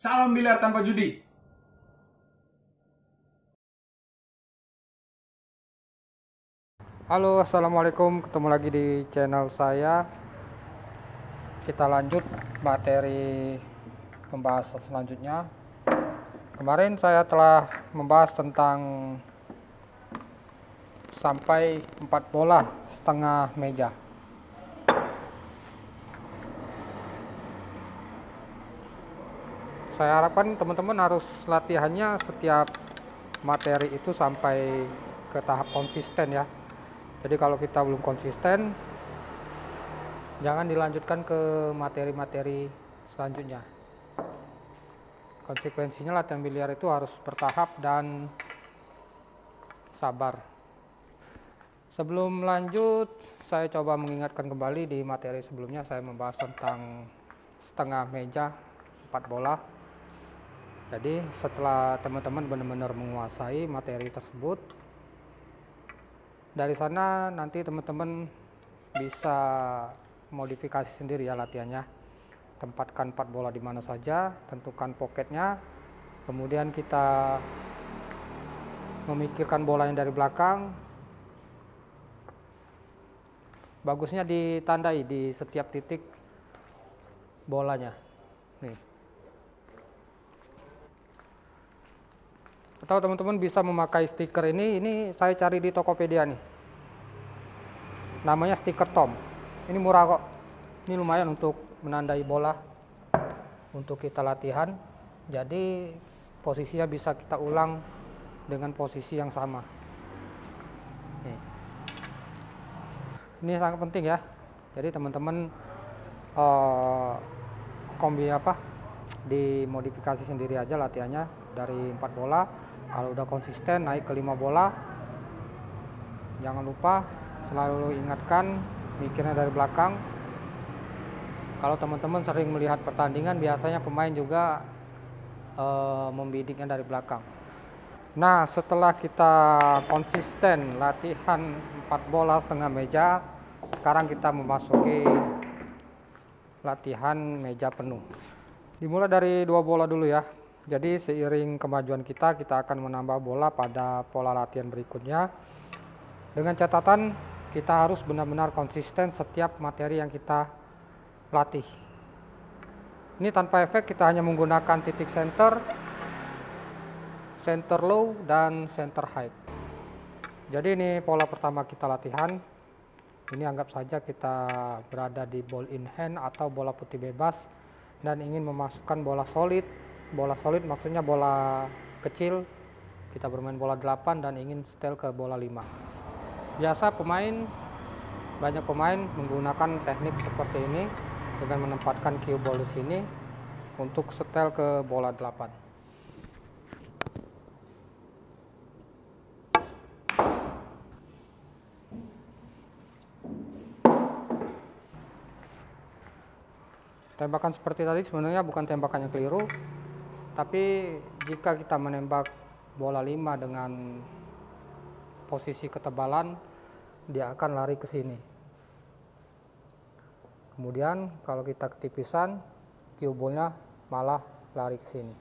Salam biliar tanpa judi. Halo, assalamualaikum. Ketemu lagi di channel saya. Kita lanjut materi pembahasan selanjutnya. Kemarin saya telah membahas tentang sampai 4 bola setengah meja. Saya harapkan teman-teman harus latihannya setiap materi itu sampai ke tahap konsisten ya. Jadi kalau kita belum konsisten, jangan dilanjutkan ke materi-materi selanjutnya. Konsekuensinya latihan biliar itu harus bertahap dan sabar. Sebelum lanjut, saya coba mengingatkan kembali di materi sebelumnya saya membahas tentang setengah meja 4 bola. Jadi setelah teman-teman benar-benar menguasai materi tersebut, dari sana nanti teman-teman bisa modifikasi sendiri ya latihannya. Tempatkan 4 bola di mana saja, tentukan pocketnya, kemudian kita memikirkan bola yang dari belakang. Bagusnya ditandai di setiap titik bolanya. Nih. Atau teman-teman bisa memakai stiker ini saya cari di Tokopedia nih. Namanya stiker Tom. Ini murah kok. Ini lumayan untuk menandai bola untuk kita latihan. Jadi posisinya bisa kita ulang dengan posisi yang sama. Nih. Ini sangat penting ya. Jadi teman-teman dimodifikasi sendiri aja latihannya dari 4 bola. Kalau udah konsisten naik ke 5 bola. Jangan lupa selalu ingatkan mikirnya dari belakang. Kalau teman-teman sering melihat pertandingan, biasanya pemain juga membidiknya dari belakang. Nah, setelah kita konsisten latihan 4 bola setengah meja, sekarang kita memasuki latihan meja penuh. Dimulai dari 2 bola dulu ya. Jadi seiring kemajuan kita akan menambah bola pada pola latihan berikutnya. Dengan catatan kita harus benar-benar konsisten setiap materi yang kita latih. Ini tanpa efek, kita hanya menggunakan titik center, center low, dan center height. Jadi ini pola pertama kita latihan. Ini anggap saja kita berada di ball in hand atau bola putih bebas dan ingin memasukkan bola solid. Bola solid maksudnya bola kecil. Kita bermain bola 8 dan ingin setel ke bola 5. Biasa banyak pemain menggunakan teknik seperti ini dengan menempatkan cue ball di sini untuk setel ke bola 8. Tembakan seperti tadi sebenarnya bukan tembakan yang keliru, tapi jika kita menembak bola 5 dengan posisi ketebalan, dia akan lari ke sini. Kemudian kalau kita ketipisan, cue ballnya malah lari ke sini.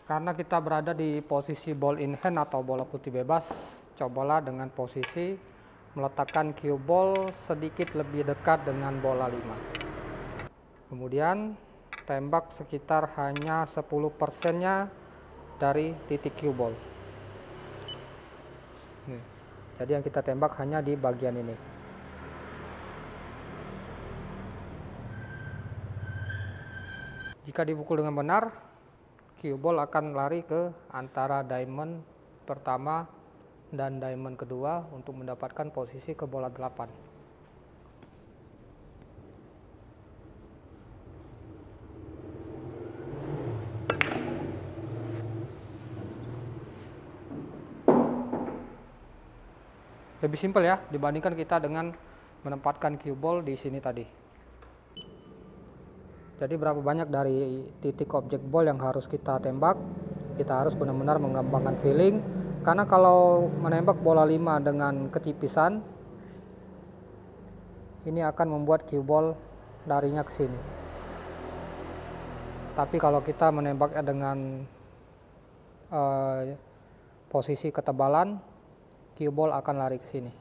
Karena kita berada di posisi ball in hand atau bola putih bebas, cobalah dengan posisi meletakkan cue ball sedikit lebih dekat dengan bola 5. Kemudian tembak sekitar hanya 10%-nya dari titik cue ball. Jadi yang kita tembak hanya di bagian ini. Jika dipukul dengan benar, cue ball akan lari ke antara diamond pertama dan diamond kedua untuk mendapatkan posisi ke bola 8. Lebih simpel ya dibandingkan kita dengan menempatkan cue ball di sini tadi. Jadi berapa banyak dari titik objek ball yang harus kita tembak, kita harus benar-benar mengembangkan feeling. Karena kalau menembak bola 5 dengan ketipisan, ini akan membuat cue ball larinya ke sini. Tapi kalau kita menembaknya dengan posisi ketebalan, cue ball akan lari ke sini.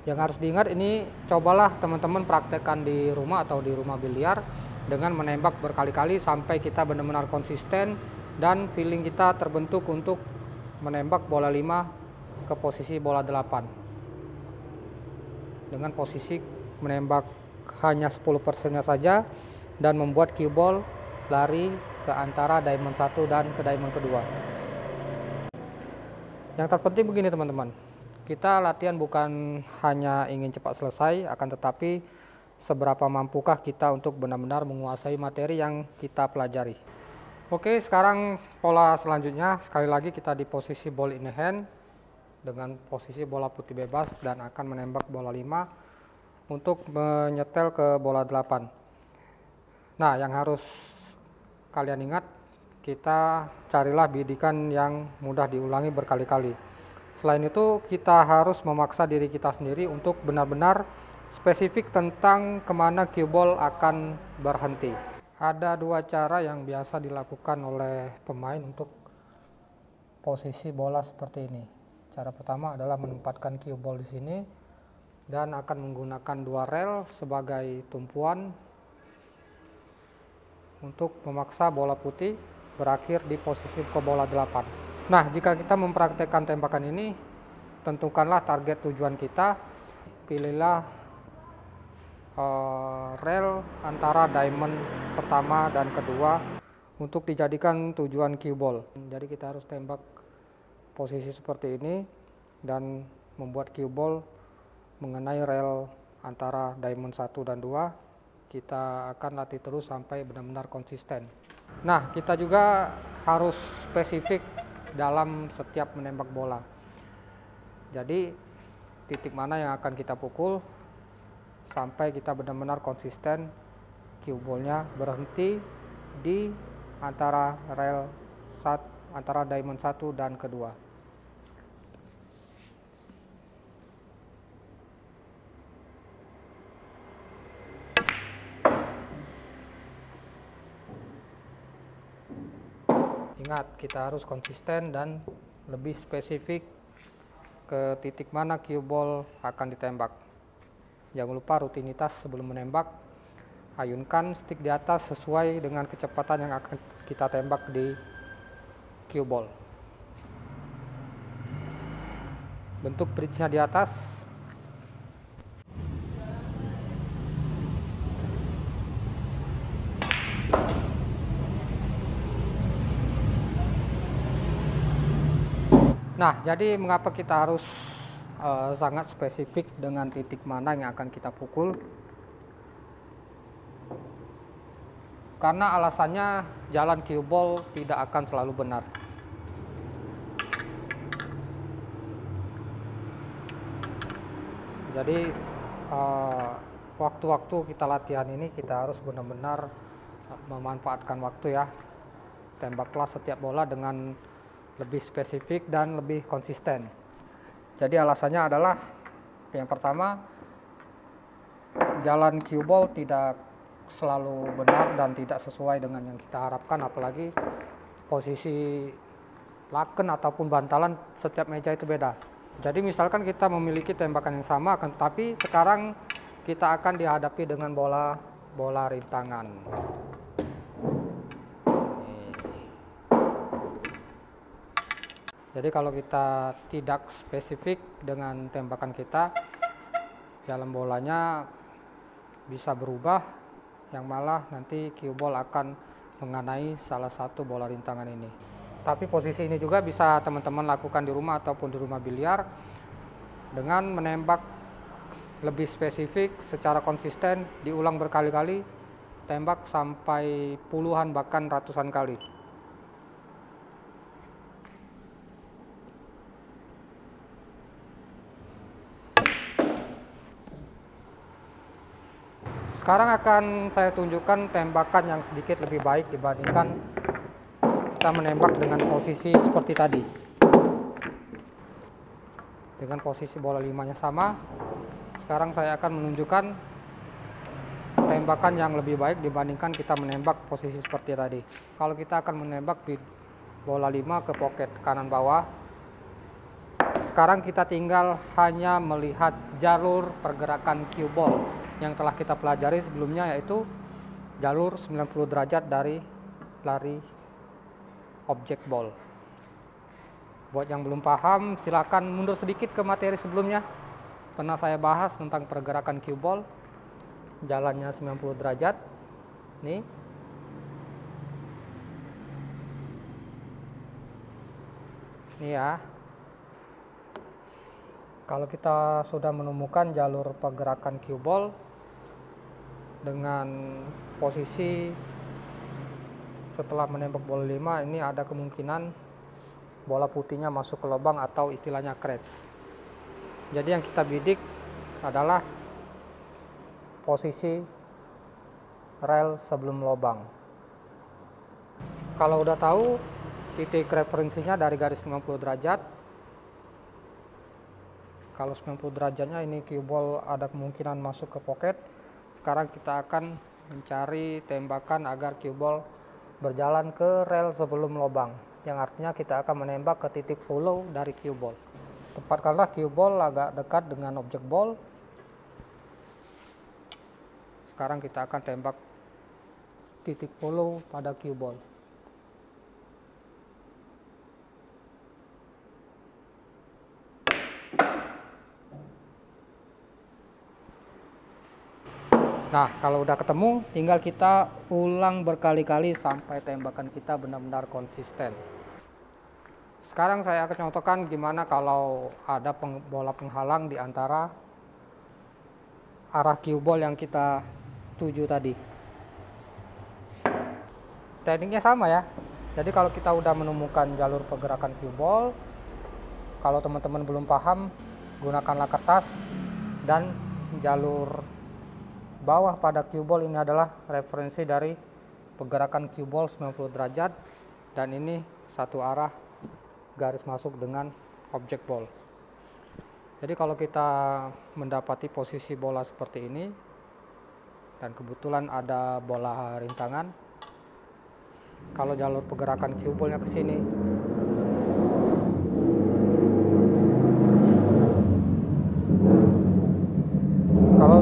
Yang harus diingat, ini cobalah teman-teman praktekkan di rumah atau di rumah biliar dengan menembak berkali-kali sampai kita benar-benar konsisten dan feeling kita terbentuk untuk menembak bola 5 ke posisi bola 8 dengan posisi menembak hanya 10%-nya saja dan membuat cue ball lari ke antara diamond 1 dan ke diamond kedua. Yang terpenting begini teman-teman, kita latihan bukan hanya ingin cepat selesai, akan tetapi seberapa mampukah kita untuk benar-benar menguasai materi yang kita pelajari. Oke, sekarang pola selanjutnya, sekali lagi kita di posisi ball in hand dengan posisi bola putih bebas dan akan menembak bola 5 untuk menyetel ke bola 8. Nah, yang harus kalian ingat, kita carilah bidikan yang mudah diulangi berkali-kali. Selain itu, kita harus memaksa diri kita sendiri untuk benar-benar spesifik tentang kemana cue ball akan berhenti. Ada dua cara yang biasa dilakukan oleh pemain untuk posisi bola seperti ini. Cara pertama adalah menempatkan cue ball di sini dan akan menggunakan dua rel sebagai tumpuan untuk memaksa bola putih berakhir di posisi ke bola 8. Nah, jika kita mempraktekkan tembakan ini, tentukanlah target tujuan kita, pilihlah rel antara diamond pertama dan kedua untuk dijadikan tujuan cue ball. Jadi kita harus tembak posisi seperti ini dan membuat cue ball mengenai rel antara diamond 1 dan 2. Kita akan latih terus sampai benar-benar konsisten. Nah, kita juga harus spesifik dalam setiap menembak bola. Jadi titik mana yang akan kita pukul sampai kita benar-benar konsisten cue ball-nya berhenti di antara rel antara diamond 1 dan kedua. Ingat, kita harus konsisten dan lebih spesifik ke titik mana cue ball akan ditembak. Jangan lupa rutinitas sebelum menembak, ayunkan stick di atas sesuai dengan kecepatan yang akan kita tembak di cue ball. Bentuk bridge-nya di atas. Nah, jadi mengapa kita harus sangat spesifik dengan titik mana yang akan kita pukul? Karena alasannya jalan cue ball tidak akan selalu benar. Jadi waktu-waktu kita latihan ini kita harus benar-benar memanfaatkan waktu ya. Tembaklah setiap bola dengan lebih spesifik dan lebih konsisten. Jadi alasannya adalah yang pertama, jalan cue ball tidak selalu benar dan tidak sesuai dengan yang kita harapkan, apalagi posisi laken ataupun bantalan setiap meja itu beda. Jadi misalkan kita memiliki tembakan yang sama, tapi sekarang kita akan dihadapi dengan bola rintangan. Jadi kalau kita tidak spesifik dengan tembakan kita, jalan bolanya bisa berubah, yang malah nanti cue ball akan mengenai salah satu bola rintangan ini. Tapi posisi ini juga bisa teman-teman lakukan di rumah ataupun di rumah biliar dengan menembak lebih spesifik secara konsisten, diulang berkali-kali, tembak sampai puluhan bahkan ratusan kali. Sekarang akan saya tunjukkan tembakan yang sedikit lebih baik dibandingkan kita menembak dengan posisi seperti tadi. dengan posisi bola 5-nya sama. Sekarang saya akan menunjukkan tembakan yang lebih baik dibandingkan kita menembak posisi seperti tadi. Kalau kita akan menembak di bola 5 ke pocket kanan bawah, sekarang kita tinggal hanya melihat jalur pergerakan cue ball yang telah kita pelajari sebelumnya, yaitu jalur 90 derajat dari lari objek ball. Buat yang belum paham, silakan mundur sedikit ke materi sebelumnya. Pernah saya bahas tentang pergerakan cue ball, jalannya 90 derajat. Nih. Nih ya. Kalau kita sudah menemukan jalur pergerakan cue ball dengan posisi setelah menembak bola 5, ini ada kemungkinan bola putihnya masuk ke lubang atau istilahnya catch. Jadi yang kita bidik adalah posisi rel sebelum lubang. Kalau udah tahu titik referensinya dari garis 90 derajat, kalau 90 derajatnya ini cue ball ada kemungkinan masuk ke pocket. Sekarang kita akan mencari tembakan agar cue ball berjalan ke rel sebelum lubang, yang artinya kita akan menembak ke titik follow dari cue ball. Tempatkanlah cue ball agak dekat dengan objek ball. Sekarang kita akan tembak titik follow pada cue ball. Nah, kalau udah ketemu, tinggal kita ulang berkali-kali sampai tembakan kita benar-benar konsisten. Sekarang saya akan contohkan gimana kalau ada bola penghalang di antara arah cue ball yang kita tuju tadi. Tekniknya sama ya. Jadi kalau kita udah menemukan jalur pergerakan cue ball, kalau teman-teman belum paham, gunakanlah kertas, dan jalur bawah pada cue ball ini adalah referensi dari pergerakan cue ball 90 derajat, dan ini satu arah garis masuk dengan objek ball. Jadi kalau kita mendapati posisi bola seperti ini dan kebetulan ada bola rintangan, kalau jalur pergerakan cue ballnya ke sini,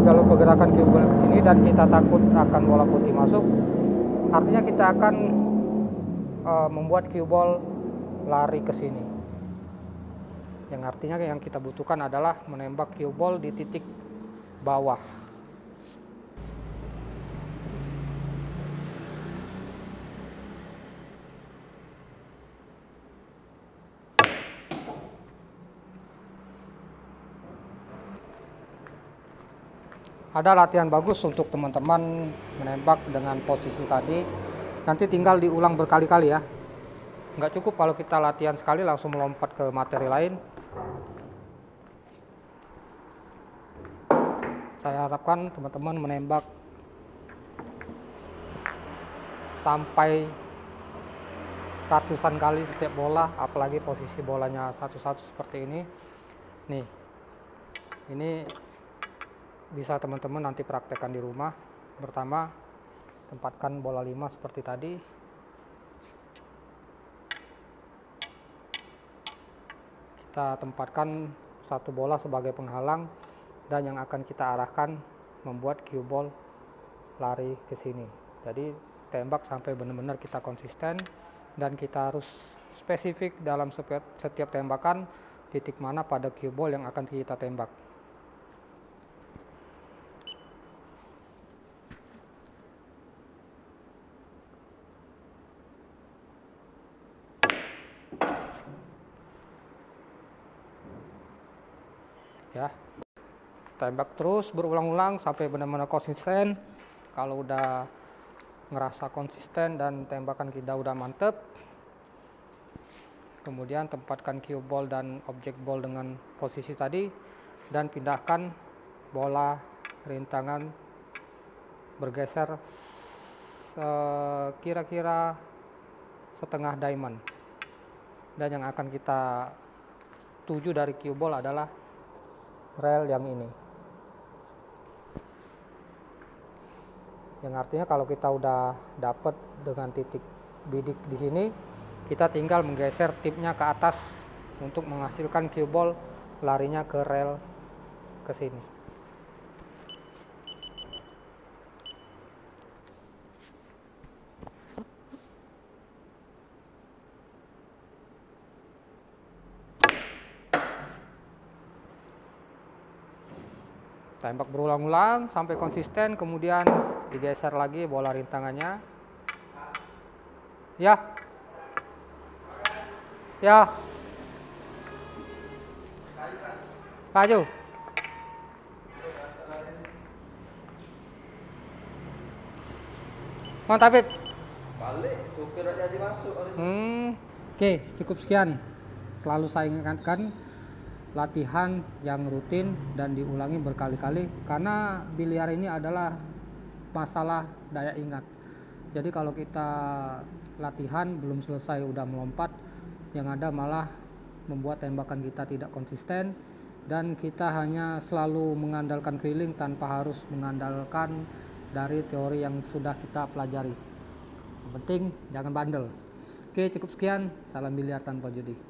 jalur pergerakan cue ball ke sini dan kita takut akan bola putih masuk, artinya kita akan membuat cue ball lari ke sini. Yang artinya yang kita butuhkan adalah menembak cue ball di titik bawah. Ada latihan bagus untuk teman-teman menembak dengan posisi tadi. Nanti tinggal diulang berkali-kali ya. Nggak cukup kalau kita latihan sekali langsung melompat ke materi lain. Saya harapkan teman-teman menembak sampai ratusan kali setiap bola, apalagi posisi bolanya satu-satu seperti ini. Nih, ini bisa teman-teman nanti praktekkan di rumah. Pertama, tempatkan bola 5 seperti tadi. Kita tempatkan satu bola sebagai penghalang, dan yang akan kita arahkan membuat cue ball lari ke sini. Jadi tembak sampai benar-benar kita konsisten, dan kita harus spesifik dalam setiap tembakan titik mana pada cue ball yang akan kita tembak. Ya, tembak terus berulang-ulang sampai benar-benar konsisten. Kalau udah ngerasa konsisten dan tembakan kita udah mantep, kemudian tempatkan cue ball dan objek ball dengan posisi tadi, dan pindahkan bola rintangan bergeser kira-kira setengah diamond, dan yang akan kita tujuh dari cue ball adalah rel yang ini. Yang artinya kalau kita udah dapat dengan titik bidik di sini, kita tinggal menggeser tipnya ke atas untuk menghasilkan cue ball larinya ke rel ke sini. Tembak berulang-ulang sampai konsisten, kemudian digeser lagi bola rintangannya. Ya. Ya. Maju. Mantap, Habib. Balik, supir aja dimasuk. Oke, cukup sekian. Selalu saya ingatkan, latihan yang rutin dan diulangi berkali-kali, karena biliar ini adalah masalah daya ingat. Jadi kalau kita latihan belum selesai udah melompat, yang ada malah membuat tembakan kita tidak konsisten dan kita hanya selalu mengandalkan feeling tanpa harus mengandalkan dari teori yang sudah kita pelajari. Yang penting jangan bandel. Oke, cukup sekian. Salam biliar tanpa judi.